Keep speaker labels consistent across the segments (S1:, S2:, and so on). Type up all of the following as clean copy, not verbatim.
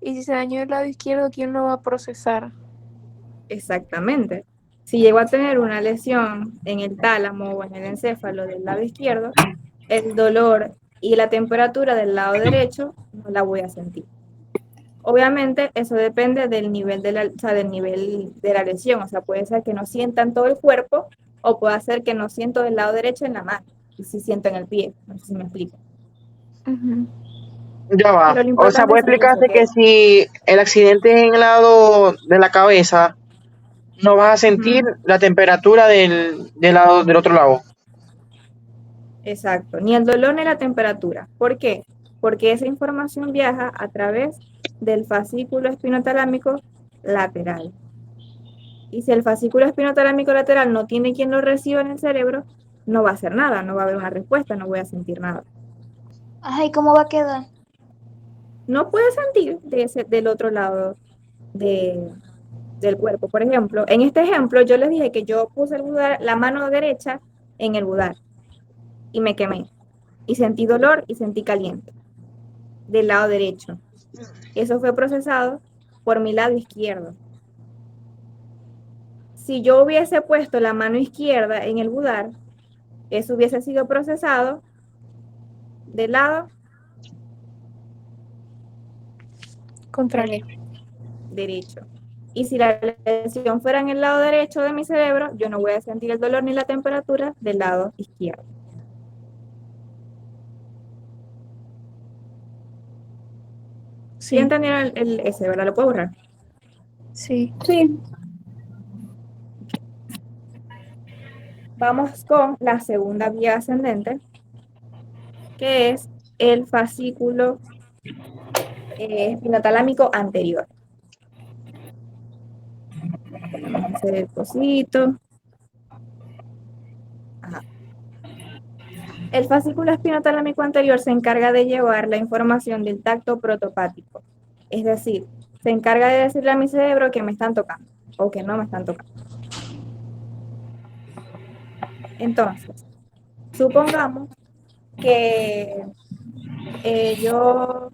S1: Y si se dañó el lado izquierdo, ¿quién lo va a procesar?
S2: Exactamente. Si llego a tener una lesión en el tálamo o en el encéfalo del lado izquierdo, el dolor y la temperatura del lado derecho no la voy a sentir. Obviamente, eso depende del nivel o sea, del nivel de la lesión. O sea, puede ser que no sienta en todo el cuerpo o puede ser que no siento del lado derecho en la mano y sí siento en el pie. No sé si me explico.
S1: Ujú.
S3: Ya va.
S2: Pero lo
S3: O sea,
S2: importante
S3: vos
S2: es eso,
S3: explicaste
S2: que
S3: que si el accidente es en el lado de la cabeza, no vas a sentir
S2: ujú,
S3: la temperatura del lado, del otro lado.
S2: exacto, ni el dolor ni la temperatura. ¿Por qué? Porque esa información viaja a través del fascículo espinotalámico lateral. Y si el fascículo espinotalámico lateral no tiene quien lo reciba en el cerebro, no va a hacer nada, no va a haber una respuesta, no voy a sentir nada.
S4: Ay, ¿cómo va a quedar?
S2: No puede sentir del otro lado de, del cuerpo. Por ejemplo, en este ejemplo yo les dije que yo puse la mano derecha en el budar y me quemé. Y sentí dolor y sentí caliente del lado derecho. Eso fue procesado por mi lado izquierdo. Si yo hubiese puesto la mano izquierda en el budar, eso hubiese sido procesado del lado
S1: Contrario.
S2: derecho. Y si la lesión fuera en el lado derecho de mi cerebro, yo no voy a sentir el dolor ni la temperatura del lado izquierdo. ¿Sí
S1: Sí,
S2: entendieron ese, verdad? Lo puedo borrar.
S1: sí.
S4: Sí.
S2: Vamos con la segunda vía ascendente, que es el fascículo espinotalámico anterior. Vamos a hacer el cosito. Ajá. El fascículo espinotalámico anterior se encarga de llevar la información del tacto protopático. Es decir, se encarga de decirle a mi cerebro que me están tocando o que no me están tocando. Entonces, supongamos que yo,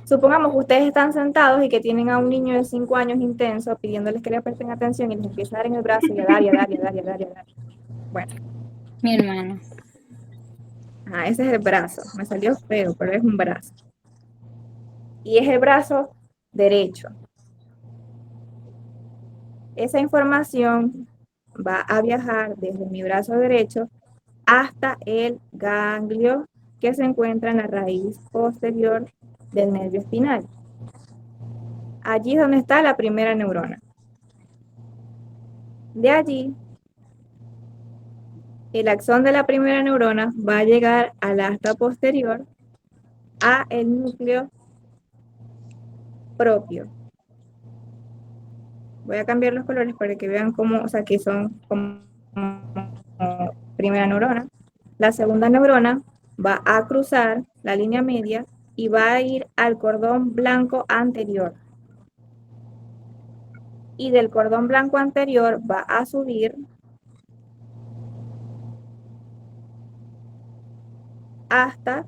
S2: supongamos que ustedes están sentados y que tienen a un niño de 5 años intenso pidiéndoles que le presten atención y les empieza a dar en el brazo y a dar y a dar y a dar y a dar y a dar. Bueno,
S4: Mi hermano.
S2: ese es el brazo. Me salió feo, pero es un brazo. Y es el brazo derecho. Esa información va a viajar desde mi brazo derecho hasta el ganglio que se encuentra en la raíz posterior del nervio espinal. Allí es donde está la primera neurona. De allí, el axón de la primera neurona va a llegar al asta posterior a el núcleo propio. Voy a cambiar los colores para que vean cómo, o sea, que son como primera neurona. La segunda neurona va a cruzar la línea media y va a ir al cordón blanco anterior. Y del cordón blanco anterior va a subir hasta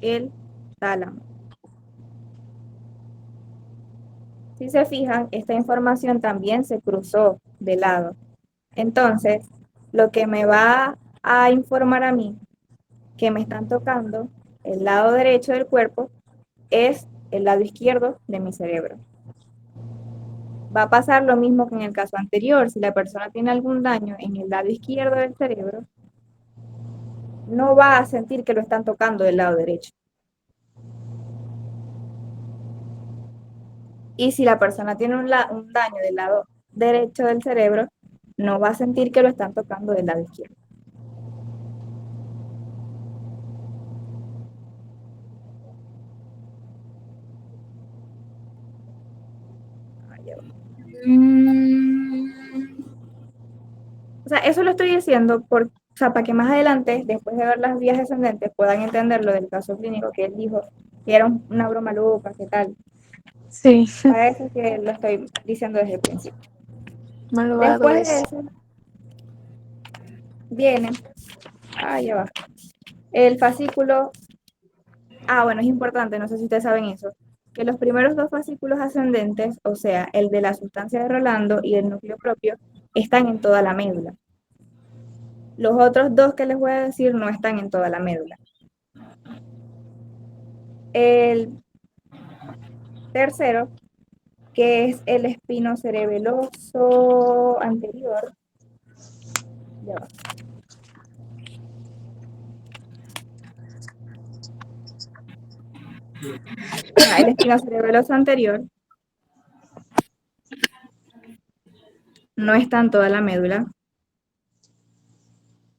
S2: el tálamo. Si se fijan, esta información también se cruzó de lado. Entonces, lo que me va a informar a mí que me están tocando el lado derecho del cuerpo es el lado izquierdo de mi cerebro. Va a pasar lo mismo que en el caso anterior. Si la persona tiene algún daño en el lado izquierdo del cerebro, no va a sentir que lo están tocando del lado derecho. Y si la persona tiene un daño del lado derecho del cerebro, no va a sentir que lo están tocando del lado izquierdo.
S4: Mm,
S2: O sea, eso lo estoy diciendo o sea, para que más adelante, después de ver las vías descendentes, puedan entender lo del caso clínico que él dijo que era una broma loca, que tal.
S1: Sí,
S2: Para eso es que lo estoy diciendo desde el principio.
S1: malvado
S2: Después de
S1: es.
S2: eso viene, ya va, el fascículo. Bueno, es importante, no sé si ustedes saben eso. que los primeros dos fascículos ascendentes, o sea, el de la sustancia de Rolando y el núcleo propio, están en toda la médula. Los otros dos que les voy a decir no están en toda la médula. El tercero, que es el espinocerebeloso anterior. Ya va. El espinocerebeloso anterior no está en toda la médula,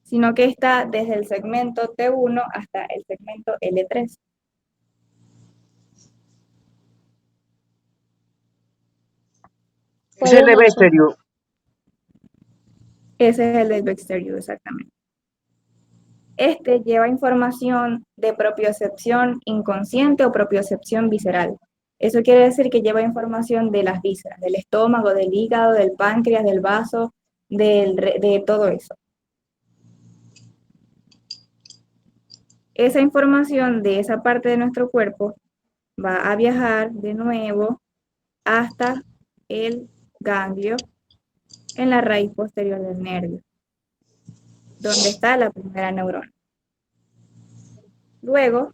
S2: sino que está desde el segmento T1 hasta el segmento L3.
S3: Ese es el de Bexterius.
S2: Ese es el del Bexterius, exactamente. Este lleva información de propiocepción inconsciente o propiocepción visceral. Eso quiere decir que lleva información de las vísceras, del estómago, del hígado, del páncreas, del vaso, de todo eso. Esa información de esa parte de nuestro cuerpo va a viajar de nuevo hasta el ganglio en la raíz posterior del nervio, donde está la primera neurona. Luego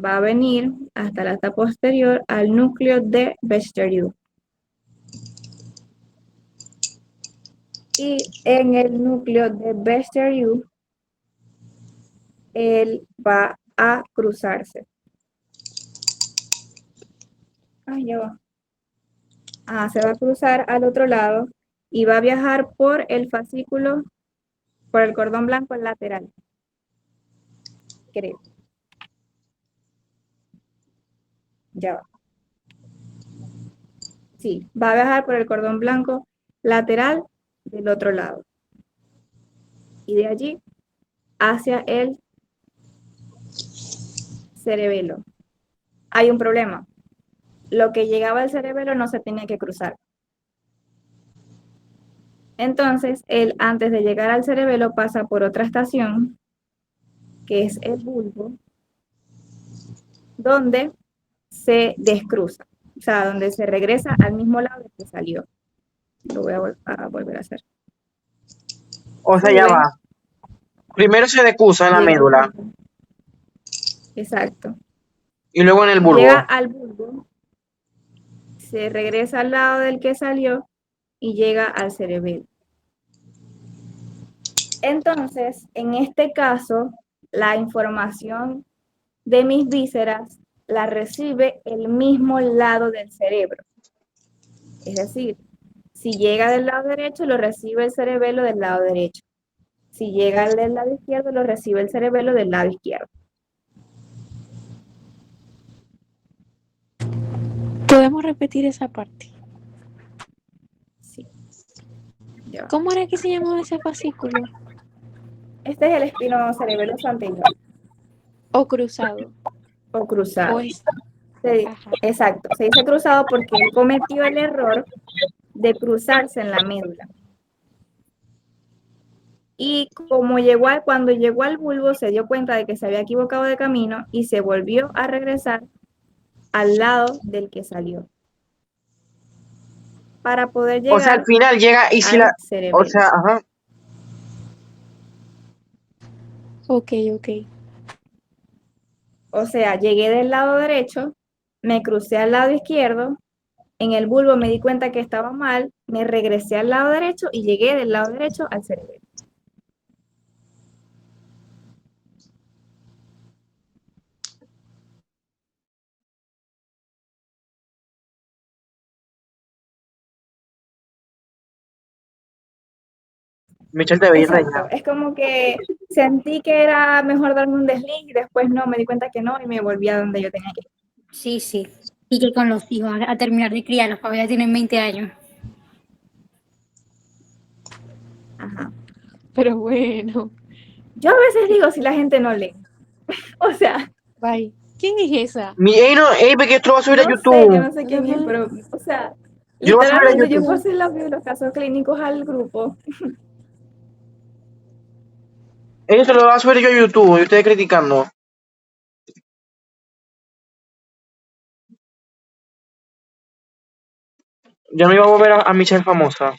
S2: va a venir hasta la etapa posterior al núcleo de Bexterius. Y en el núcleo de Bexterius, él va a cruzarse. Ya va. Se va a cruzar al otro lado y va a viajar por el fascículo, por el cordón blanco lateral. Creo. Ya va. Sí, va a viajar por el cordón blanco lateral del otro lado. Y de allí hacia el cerebelo. Hay un problema. Lo que llegaba al cerebelo no se tenía que cruzar. Entonces, él antes de llegar al cerebelo pasa por otra estación, que es el bulbo, donde se descruza, o sea, donde se regresa al mismo lado del que salió. Lo voy a volver a hacer.
S3: O sea, ya va. Primero se descruza en la médula.
S2: Exacto.
S3: Y luego en el bulbo.
S2: Llega al bulbo, se regresa al lado del que salió y llega al cerebelo. Entonces, en este caso, la información de mis vísceras la recibe el mismo lado del cerebro. Es decir, si llega del lado derecho, lo recibe el cerebelo del lado derecho. Si llega del lado izquierdo, lo recibe el cerebelo del lado izquierdo.
S1: ¿Podemos repetir esa parte?
S2: Sí.
S1: ¿Cómo era que se llamaba ese fascículo?
S2: Este es el espinocerebeloso anterior.
S1: O cruzado.
S2: O cruzado.
S1: O
S2: exacto. Se dice cruzado porque él cometió el error de cruzarse en la médula. Y cuando llegó al bulbo se dio cuenta de que se había equivocado de camino y se volvió a regresar al lado del que salió. Para poder llegar.
S3: O sea, al final llega y si la.
S2: cerebelo.
S3: O sea, ajá.
S1: Ok.
S2: O sea, llegué del lado derecho, me crucé al lado izquierdo, en el bulbo me di cuenta que estaba mal, me regresé al lado derecho y llegué del lado derecho al cerebelo.
S3: Michelle te veía
S2: Exacto. Es como que sentí que era mejor darme un desliz y después no, me di cuenta que no y me volví a donde yo tenía que ir.
S4: Sí. Y que con los hijos a terminar de criarlos, porque ya tienen 20 años.
S2: Ajá.
S1: Pero bueno.
S2: Yo a veces digo si la gente no lee. O sea.
S1: Bye. ¿Quién es esa?
S3: Porque esto lo va a subir a YouTube.
S2: Sé, yo no sé quién es, pero, o sea, literalmente yo puse el audio de los casos clínicos al grupo.
S3: Esto lo va a subir yo a YouTube y ustedes criticando. Yo no iba a volver a Michelle famosa.